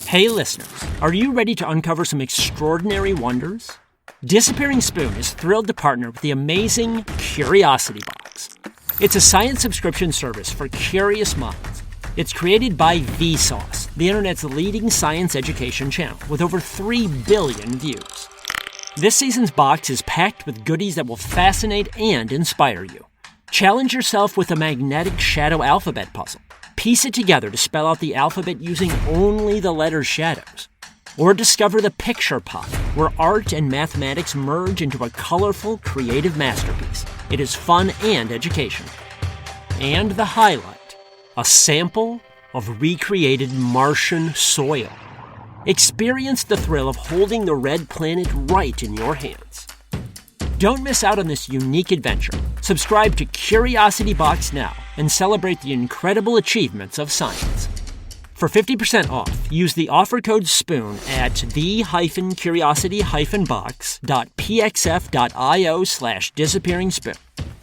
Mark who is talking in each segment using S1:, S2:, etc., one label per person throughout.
S1: Hey listeners, are you ready to uncover some extraordinary wonders? Disappearing Spoon is thrilled to partner with the amazing Curiosity Box. It's a science subscription service for curious minds. It's created by Vsauce, the internet's leading science education channel, with over 3 billion views. This season's box is packed with goodies that will fascinate and inspire you. Challenge yourself with a magnetic shadow alphabet puzzle. Piece it together to spell out the alphabet using only the letter shadows. Or discover the Picture Pod, where art and mathematics merge into a colorful, creative masterpiece. It is fun and educational. And the highlight, a sample of recreated Martian soil. Experience the thrill of holding the red planet right in your hands. Don't miss out on this unique adventure. Subscribe to Curiosity Box now and celebrate the incredible achievements of science. For 50% off, use the offer code SPOON at the-curiosity-box.pxf.io/disappearingspoon.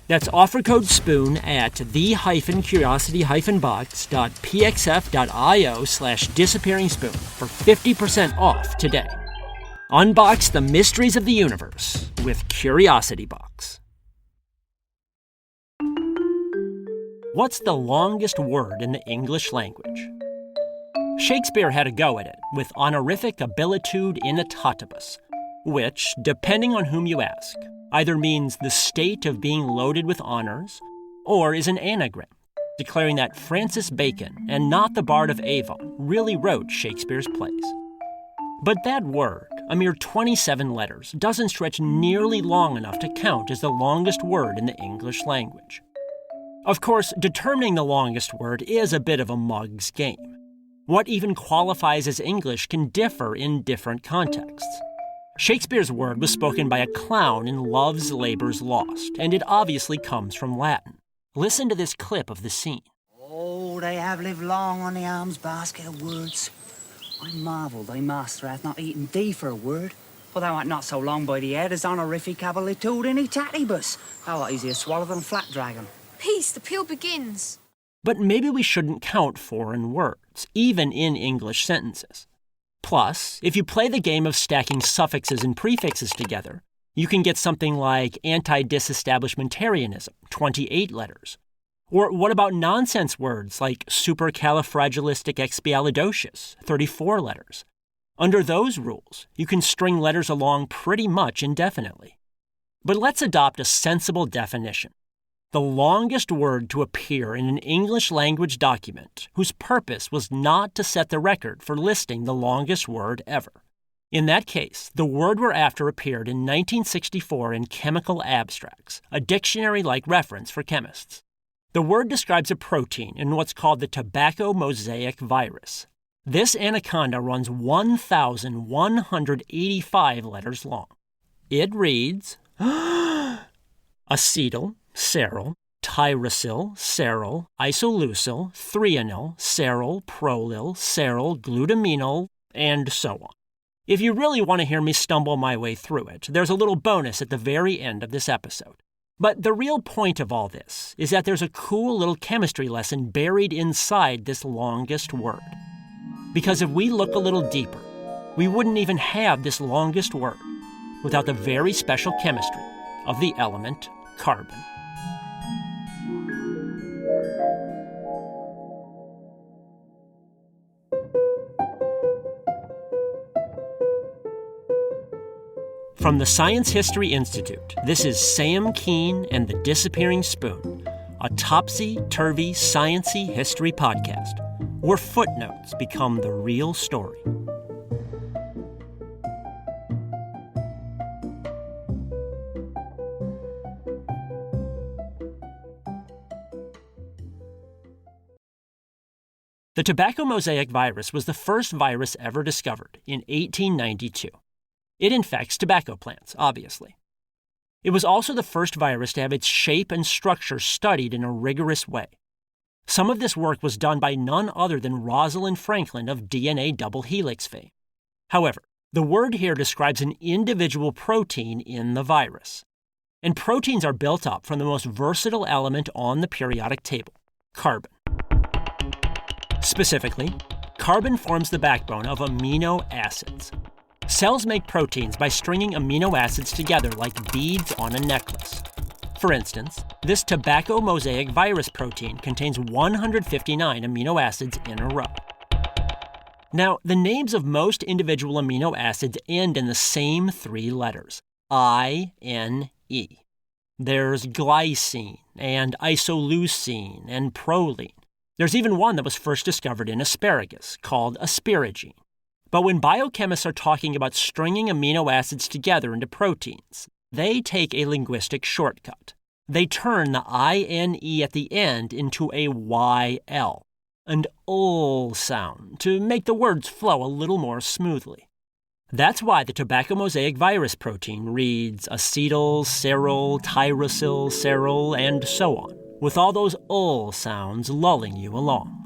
S1: That's offer code SPOON at the-curiosity-box.pxf.io/disappearingspoon for 50% off today. Unbox the mysteries of the universe with Curiosity Box. What's the longest word in the English language? Shakespeare had a go at it with honorific abilitude innatatibus, which, depending on whom you ask, either means the state of being loaded with honors, or is an anagram, declaring that Francis Bacon, and not the Bard of Avon, really wrote Shakespeare's plays. But that word, a mere 27 letters, doesn't stretch nearly long enough to count as the longest word in the English language. Of course, determining the longest word is a bit of a mug's game. What even qualifies as English can differ in different contexts. Shakespeare's word was spoken by a clown in Love's Labour's Lost, and it obviously comes from Latin. Listen to this clip of the scene.
S2: Oh, they have lived long on the alms basket of words. I marvel thy master hath not eaten thee for a word. For thou art not so long by the head as honorific abilitudini tatibus. Thou art easier swallowed than flat dragon.
S3: Peace, the peal begins.
S1: But maybe we shouldn't count foreign words, even in English sentences. Plus, if you play the game of stacking suffixes and prefixes together, you can get something like anti-disestablishmentarianism, 28 letters. Or what about nonsense words like supercalifragilisticexpialidocious, 34 letters? Under those rules, you can string letters along pretty much indefinitely. But let's adopt a sensible definition. The longest word to appear in an English language document whose purpose was not to set the record for listing the longest word ever. In that case, the word we're after appeared in 1964 in Chemical Abstracts, a dictionary-like reference for chemists. The word describes a protein in what's called the tobacco mosaic virus. This anaconda runs 1,185 letters long. It reads, acetyl, cerol, tyrosine, cerol, isoleucine, threonyl, cerol, prolyl, cerol, glutaminyl, and so on. If you really want to hear me stumble my way through it, there's a little bonus at the very end of this episode. But the real point of all this is that there's a cool little chemistry lesson buried inside this longest word. Because if we look a little deeper, we wouldn't even have this longest word without the very special chemistry of the element carbon. From the Science History Institute, this is Sam Keen and the Disappearing Spoon, a topsy-turvy, science-y history podcast, where footnotes become the real story. The tobacco mosaic virus was the first virus ever discovered in 1892. It infects tobacco plants, obviously. It was also the first virus to have its shape and structure studied in a rigorous way. Some of this work was done by none other than Rosalind Franklin of DNA double helix fame. However, the word here describes an individual protein in the virus. And proteins are built up from the most versatile element on the periodic table, carbon. Specifically, Carbon forms the backbone of amino acids. Cells make proteins by stringing amino acids together like beads on a necklace. For instance, this tobacco mosaic virus protein contains 159 amino acids in a row. Now, the names of most individual amino acids end in the same three letters, I-N-E. There's glycine and isoleucine and proline. There's even one that was first discovered in asparagus, called asparagine. But when biochemists are talking about stringing amino acids together into proteins, they take a linguistic shortcut. They turn the I-N-E at the end into a Y-L, an ol sound, to make the words flow a little more smoothly. That's why the tobacco mosaic virus protein reads acetyl, serol, tyrosyl, serol, and so on, with all those ol sounds lulling you along.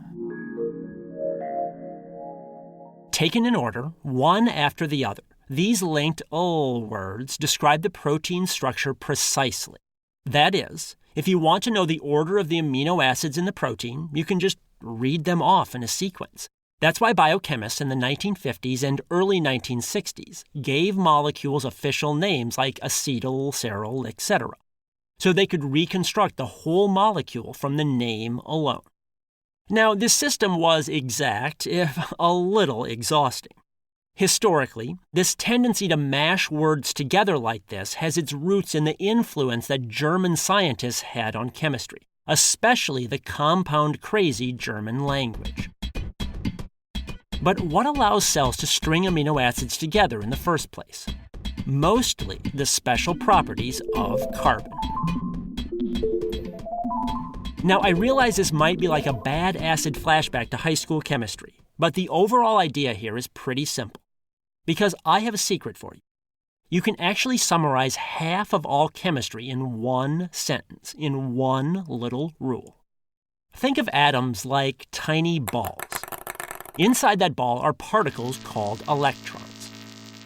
S1: Taken in order, one after the other, these linked ol words describe the protein structure precisely. That is, if you want to know the order of the amino acids in the protein, you can just read them off in a sequence. That's why biochemists in the 1950s and early 1960s gave molecules official names like acetyl, serol, etc., so they could reconstruct the whole molecule from the name alone. Now, this system was exact, if a little exhausting. Historically, this tendency to mash words together like this has its roots in the influence that German scientists had on chemistry, especially the compound-crazy German language. But what allows cells to string amino acids together in the first place? Mostly the special properties of carbon. Now, I realize this might be like a bad acid flashback to high school chemistry, but the overall idea here is pretty simple. Because I have a secret for you. You can actually summarize half of all chemistry in one sentence, in one little rule. Think of atoms like tiny balls. Inside that ball are particles called electrons.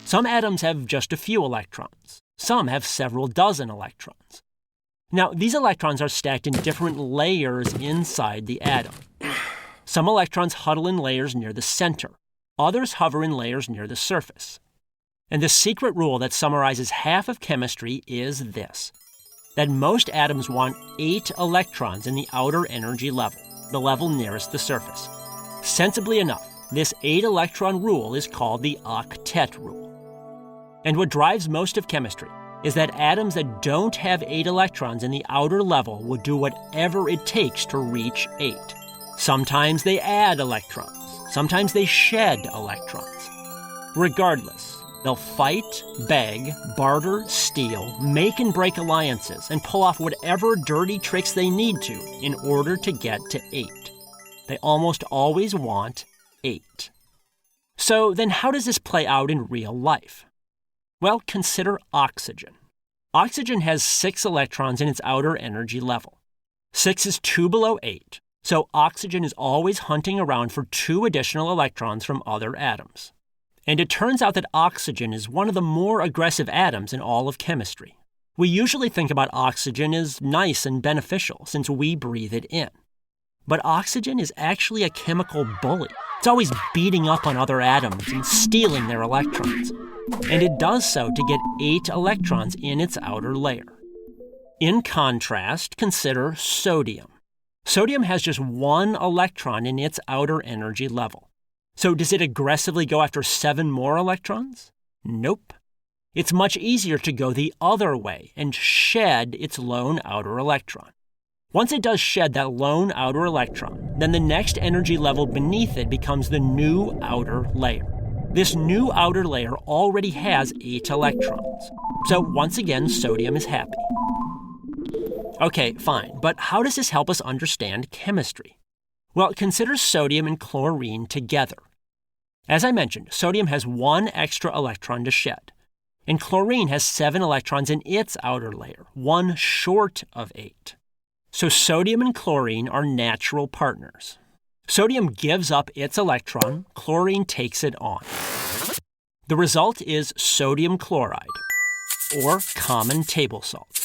S1: Some atoms have just a few electrons. Some have several dozen electrons. Now, these electrons are stacked in different layers inside the atom. Some electrons huddle in layers near the center. Others hover in layers near the surface. And the secret rule that summarizes half of chemistry is this: that most atoms want 8 electrons in the outer energy level, the level nearest the surface. Sensibly enough, this 8-electron rule is called the octet rule. And what drives most of chemistry is that atoms that don't have 8 electrons in the outer level will do whatever it takes to reach 8. Sometimes they add electrons. Sometimes they shed electrons. Regardless, they'll fight, beg, barter, steal, make and break alliances, and pull off whatever dirty tricks they need to in order to get to 8. They almost always want 8. So then how does this play out in real life? Well, consider oxygen. Oxygen has 6 electrons in its outer energy level. 6 is 2 below 8, so oxygen is always hunting around for 2 additional electrons from other atoms. And it turns out that oxygen is one of the more aggressive atoms in all of chemistry. We usually think about oxygen as nice and beneficial since we breathe it in. But oxygen is actually a chemical bully. It's always beating up on other atoms and stealing their electrons. And it does so to get 8 electrons in its outer layer. In contrast, consider sodium. Sodium has just 1 electron in its outer energy level. So does it aggressively go after 7 more electrons? Nope. It's much easier to go the other way and shed its lone outer electron. Once it does shed that lone outer electron, then the next energy level beneath it becomes the new outer layer. This new outer layer already has 8 electrons. So once again, sodium is happy. Okay, fine, but how does this help us understand chemistry? Well, consider sodium and chlorine together. As I mentioned, sodium has 1 extra electron to shed, and chlorine has 7 electrons in its outer layer, 1 short of 8. So sodium and chlorine are natural partners. Sodium gives up its electron, chlorine takes it on. The result is sodium chloride, or common table salt.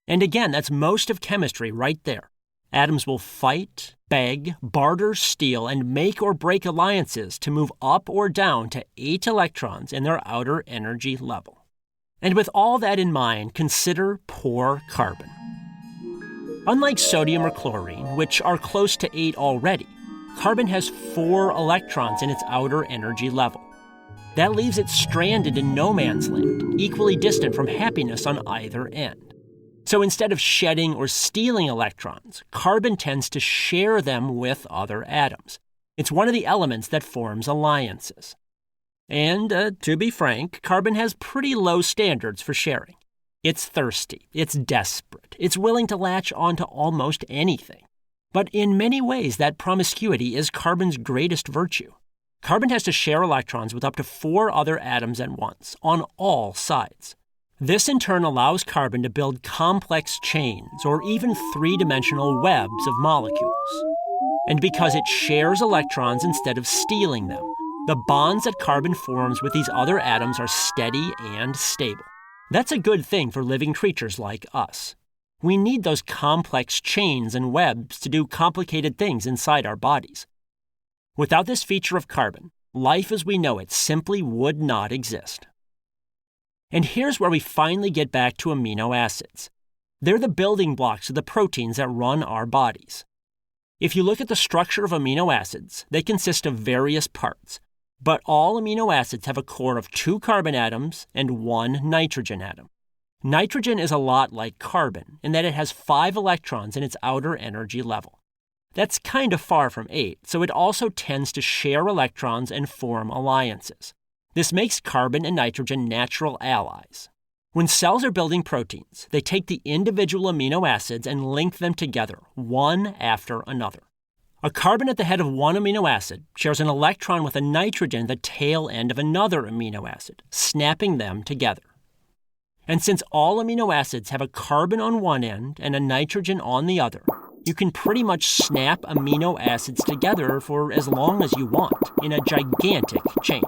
S1: And again, that's most of chemistry right there. Atoms will fight, beg, barter, steal, and make or break alliances to move up or down to 8 electrons in their outer energy level. And with all that in mind, consider poor carbon. Unlike sodium or chlorine, which are close to 8 already, carbon has 4 electrons in its outer energy level. That leaves it stranded in no man's land, equally distant from happiness on either end. So instead of shedding or stealing electrons, carbon tends to share them with other atoms. It's one of the elements that forms alliances. And, to be frank, carbon has pretty low standards for sharing. It's thirsty, it's desperate, it's willing to latch onto almost anything. But in many ways, that promiscuity is carbon's greatest virtue. Carbon has to share electrons with up to 4 other atoms at once, on all sides. This in turn allows carbon to build complex chains or even 3-dimensional webs of molecules. And because it shares electrons instead of stealing them, the bonds that carbon forms with these other atoms are steady and stable. That's a good thing for living creatures like us. We need those complex chains and webs to do complicated things inside our bodies. Without this feature of carbon, life as we know it simply would not exist. And here's where we finally get back to amino acids. They're the building blocks of the proteins that run our bodies. If you look at the structure of amino acids, they consist of various parts, but all amino acids have a core of 2 carbon atoms and 1 nitrogen atom. Nitrogen is a lot like carbon in that it has 5 electrons in its outer energy level. That's kind of far from 8, so it also tends to share electrons and form alliances. This makes carbon and nitrogen natural allies. When cells are building proteins, they take the individual amino acids and link them together, one after another. A carbon at the head of one amino acid shares an electron with a nitrogen at the tail end of another amino acid, snapping them together. And since all amino acids have a carbon on one end and a nitrogen on the other, you can pretty much snap amino acids together for as long as you want in a gigantic chain.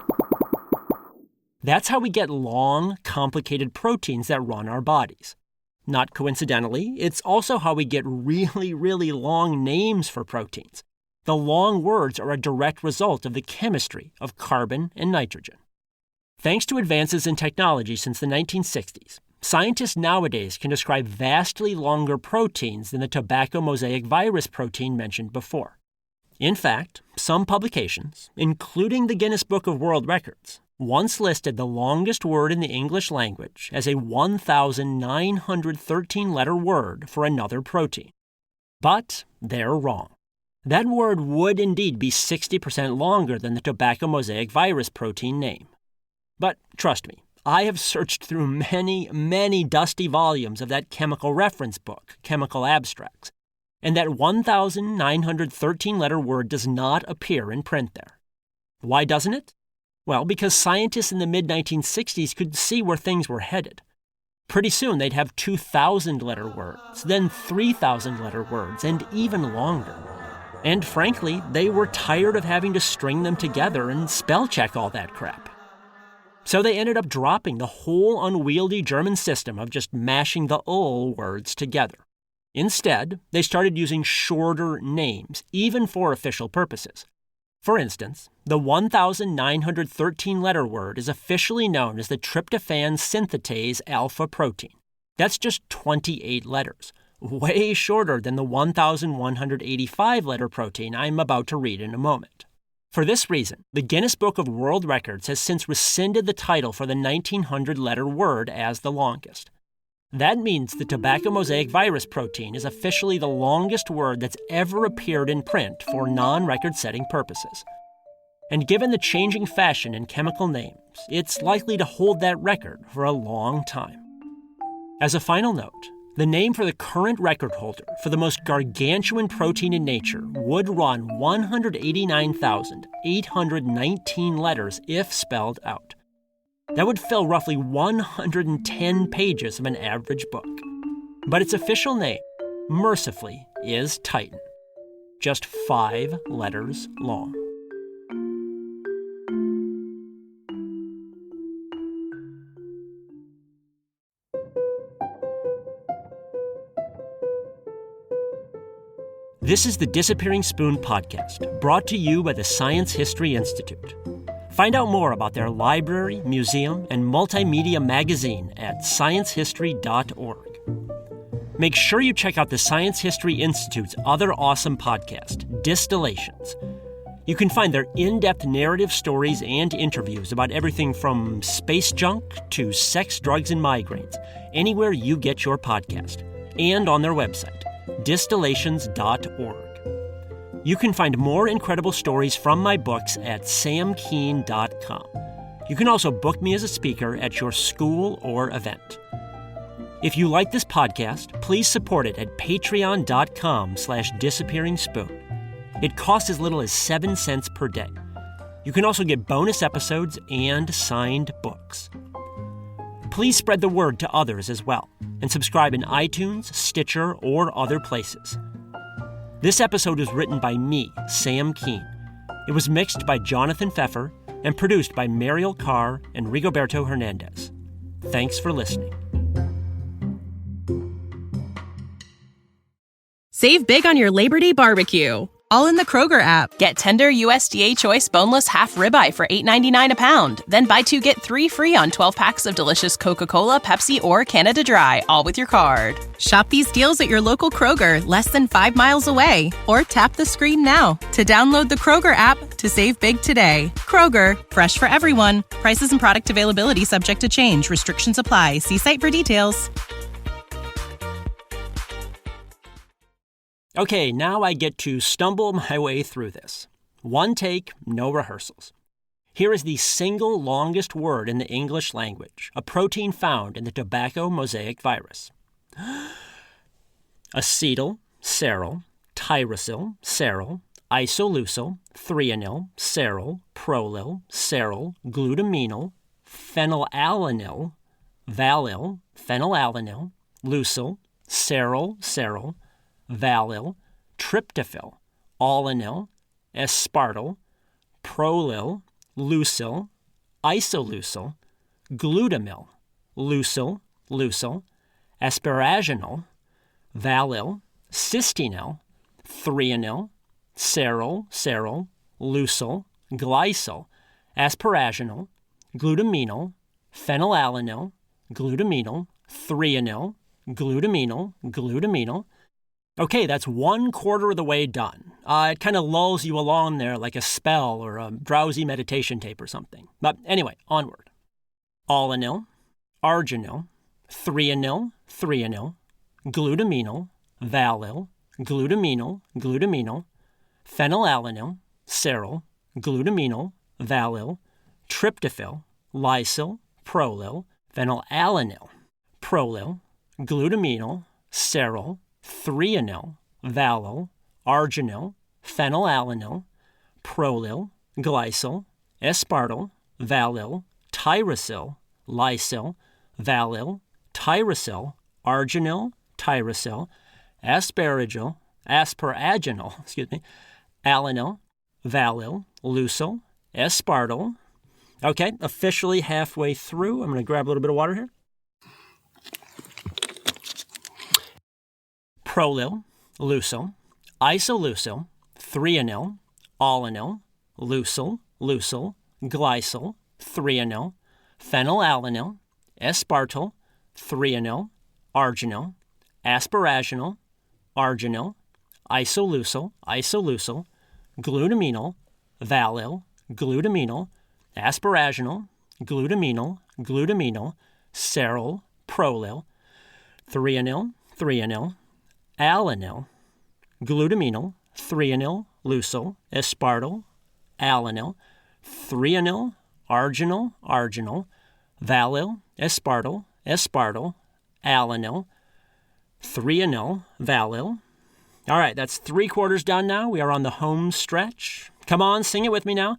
S1: That's how we get long, complicated proteins that run our bodies. Not coincidentally, it's also how we get really, really long names for proteins. The long words are a direct result of the chemistry of carbon and nitrogen. Thanks to advances in technology since the 1960s, scientists nowadays can describe vastly longer proteins than the tobacco mosaic virus protein mentioned before. In fact, some publications, including the Guinness Book of World Records, once listed the longest word in the English language as a 1,913-letter word for another protein. But they're wrong. That word would indeed be 60% longer than the tobacco mosaic virus protein name. But trust me, I have searched through many, many dusty volumes of that chemical reference book, Chemical Abstracts, and that 1,913-letter word does not appear in print there. Why doesn't it? Well, because scientists in the mid-1960s could see where things were headed. Pretty soon they'd have 2,000-letter words, then 3,000-letter words, and even longer. And frankly, they were tired of having to string them together and spell check all that crap. So they ended up dropping the whole unwieldy German system of just mashing the ul words together. Instead, they started using shorter names, even for official purposes. For instance, the 1,913-letter word is officially known as the tryptophan synthetase alpha protein. That's just 28 letters, way shorter than the 1,185-letter protein I'm about to read in a moment. For this reason, the Guinness Book of World Records has since rescinded the title for the 1,900-letter word as the longest. That means the tobacco mosaic virus protein is officially the longest word that's ever appeared in print for non-record-setting purposes. And given the changing fashion in chemical names, it's likely to hold that record for a long time. As a final note, the name for the current record holder for the most gargantuan protein in nature would run 189,819 letters if spelled out. That would fill roughly 110 pages of an average book. But its official name, mercifully, is Titan. Just 5 letters long. This is the Disappearing Spoon podcast, brought to you by the Science History Institute. Find out more about their library, museum, and multimedia magazine at sciencehistory.org. Make sure you check out the Science History Institute's other awesome podcast, Distillations. You can find their in-depth narrative stories and interviews about everything from space junk to sex, drugs, and migraines, anywhere you get your podcast, and on their website, distillations.org. You can find more incredible stories from my books at samkeen.com. You can also book me as a speaker at your school or event. If you like this podcast, please support it at patreon.com/disappearingspoon. It costs as little as 7 cents per day. You can also get bonus episodes and signed books. Please spread the word to others as well, and subscribe in iTunes, Stitcher, or other places. This episode was written by me, Sam Keen. It was mixed by Jonathan Pfeffer and produced by Mariel Carr and Rigoberto Hernandez. Thanks for listening.
S4: Save big on your Labor Day barbecue, all in the Kroger app.
S5: Get tender USDA Choice boneless half ribeye for $8.99 a pound. Then buy 2 get 3 free on 12 packs of delicious Coca-Cola, Pepsi, or Canada Dry, all with your card.
S4: Shop these deals at your local Kroger, less than 5 miles away. Or tap the screen now to download the Kroger app to save big today. Kroger, fresh for everyone. Prices and product availability subject to change. Restrictions apply. See site for details.
S1: Okay, now I get to stumble my way through this. One take, no rehearsals. Here is the single longest word in the English language, a protein found in the tobacco mosaic virus. Acetyl, cerol, tyrosine, cerol, isoleucine, threonyl, cerol, prolyl, cerol, glutaminyl, phenylalanine, valyl, phenylalanine, leucyl, cerol, valyl, tryptophyll, alanyl, aspartyl, prolyl, leucyl, isoleucyl, glutamyl, leucyl, asparaginal, valyl, cysteanyl, threonyl, cerol, leucyl, glycol, asparaginal, glutaminyl, phenylalanine, glutaminyl, threonyl, glutaminyl. Okay, that's 1/4 of the way done. It kind of lulls you along there like a spell or a drowsy meditation tape or something. But anyway, onward. Alanyl, arginyl, threonyl, glutaminyl, valyl, glutaminyl, phenylalanine, cerol, glutaminyl, valyl, tryptophyll, lysyl, prolyl, phenylalanine, prolyl, glutaminyl, cerol, threonyl, valyl, arginyl, phenylalanine, prolyl, glycol, aspartyl, valyl, tyrosyl, lysyl, valyl, tyrosyl, arginyl, asparaginal, alanyl, valyl, leucyl, aspartyl. Okay, officially halfway through. I'm going to grab a little bit of water here. Prolyl, leucyl, isoleucyl, threonyl, alanyl, leucyl, glycol, threonyl, phenylalanine, aspartyl, threonyl, arginyl, asparaginal, arginyl, isoleucyl, glutaminyl, valyl, asparaginal, glutaminyl, cerol, prolyl, threonyl, alanyl, glutaminyl, threonyl, leucyl, aspartyl, alanyl, threonyl, arginyl, valyl, aspartyl, alanyl, threonyl, valyl. All right, that's 3/4 done now. We are on the home stretch. Come on, sing it with me now.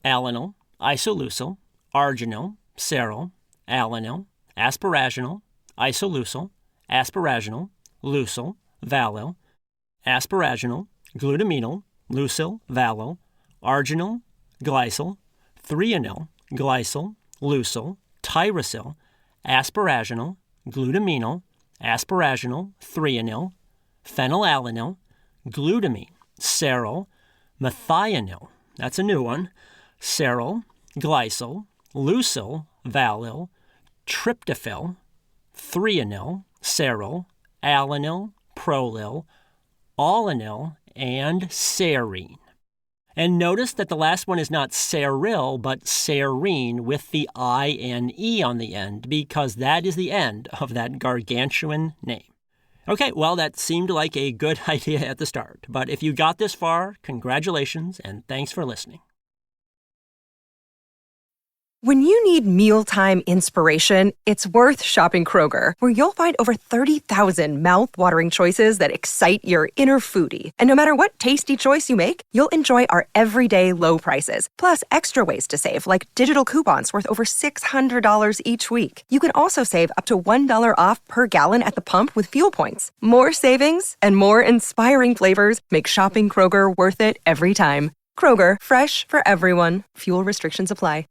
S1: Alanyl, isoleucyl, arginyl, cerol, alanyl, asparaginal, isoleucyl, asparaginal, leucyl, valyl, asparaginal, glutaminyl, leucyl, valyl, arginyl, glycol, threonyl, glycol, leucyl, tyrosyl, asparaginal, glutaminyl, asparaginal, threonyl, phenylalanine, glutamine, serol, methionine, that's a new one, serol, glycol, leucil, valil, tryptophan, threonil, serol, alanil, prolil, allanil, and serine. And notice that the last one is not seril, but serine with the I-N-E on the end, because that is the end of that gargantuan name. Okay, well, that seemed like a good idea at the start. But if you got this far, congratulations, and thanks for listening.
S6: When you need mealtime inspiration, it's worth shopping Kroger, where you'll find over 30,000 mouth-watering choices that excite your inner foodie. And no matter what tasty choice you make, you'll enjoy our everyday low prices, plus extra ways to save, like digital coupons worth over $600 each week. You can also save up to $1 off per gallon at the pump with fuel points. More savings and more inspiring flavors make shopping Kroger worth it every time. Kroger, fresh for everyone. Fuel restrictions apply.